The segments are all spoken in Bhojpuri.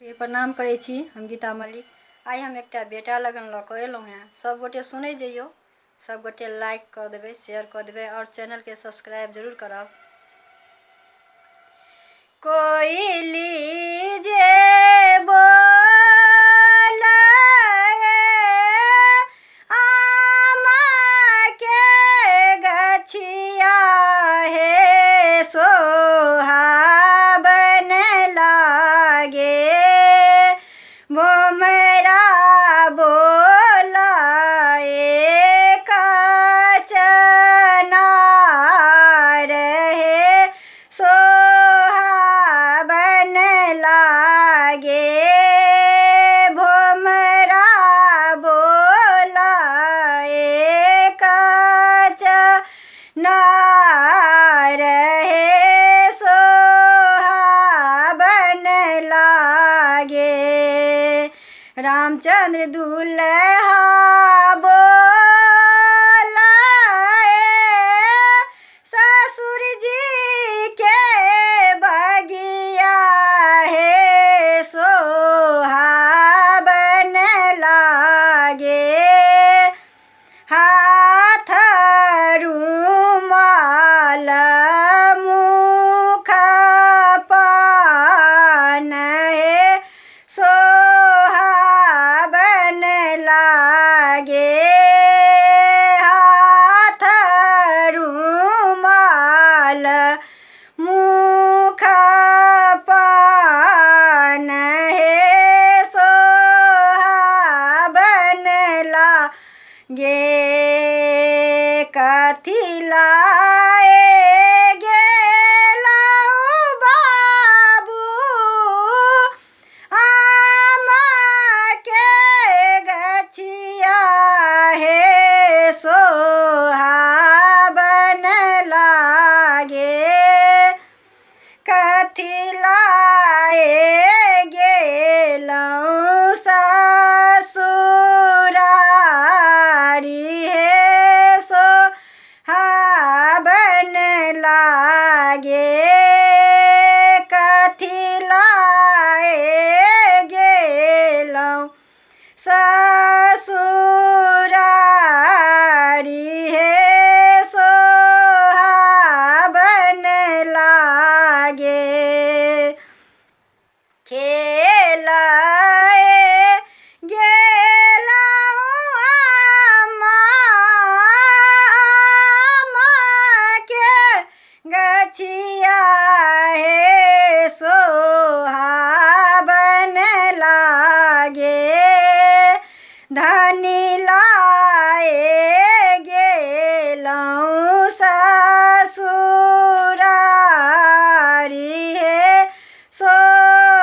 प्रणाम करै छी। हम गीता मलिक। आइ हम एकटा बेटा लगन लऽ कऽ एलहुँ हेँ। सब गोटे सुनै जइयौ, सब गोटे लाइक कऽ देबै, शेयर कऽ देबै और चैनलके सब्सक्राइब जरूर करब। कोयली जे बोले आमा के गछिया हे सोहाबन लागे, भोमरा बोलाए कचनार हे सोहाबन लागे, भोमरा बोलाए कचनार हे सोहाबन लागे। रामचंद्र दुल्हा बोलाए ससुर जी के बगिया हे सोहाबन लागे, हाथ रुमाल मुख पान हे सोहाबन लागे, हाथ रुमाल मुख पान हे सोहाबन लागे। कथी लाए गेलहुँ बाबू आमा के गछिया हे सोहाबन लागे, कथी लाए गेलहुँ ससुरारी हे सोहाबन लागे, कथी लाए गेलहुँ ससुरारी हे सोहाबन लागे। खेलाए गेलहुँ आमा के गछिया हे सोहाबन लागे, धनी लाए गेलहुँ ससुरारी हे सोहाबन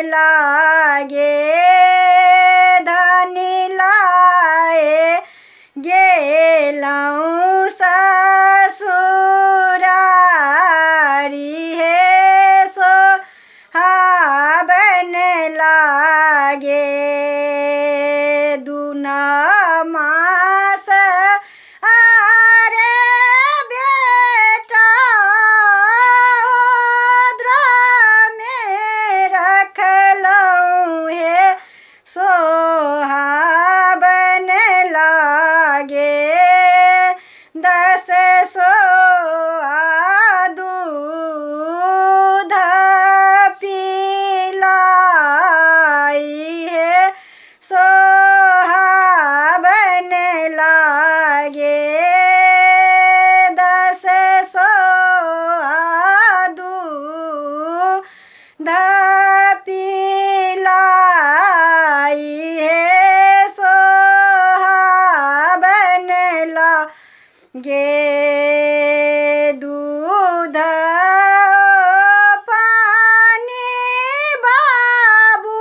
लागे, धनी लाए गेलहुँ ससुरारी हे सोहाबन लागे। दूना मास आरे बेटा ओद्रा में रखलहुँ हे सोहाबन लागे, 10 सोआ दूध पिलाई हे सोहाबन लागे, 10 सोआ दूध पिलाई हे सोहाबन लागे। दूध पानी बाबू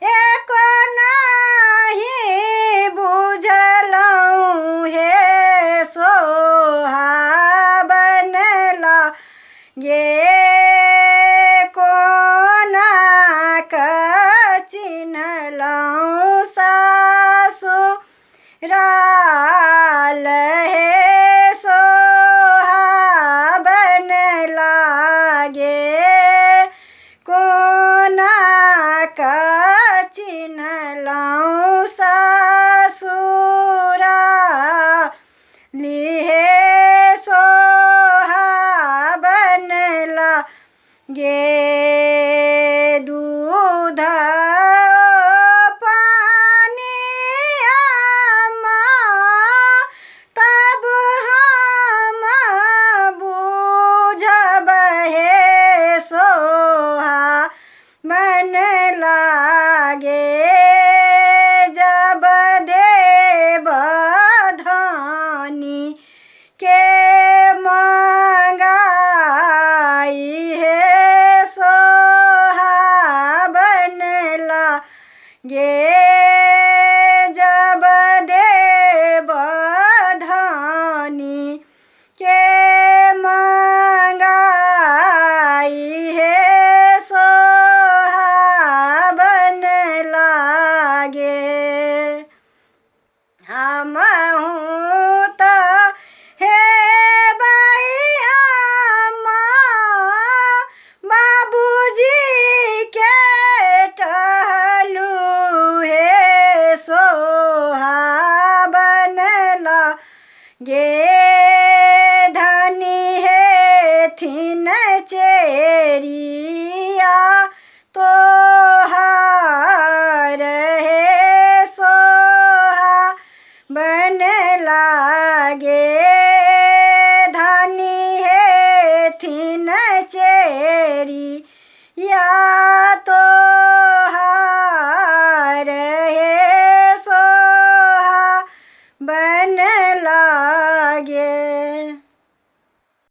एको नहीं बुझलहुँ हे सोहाबन लागे, गे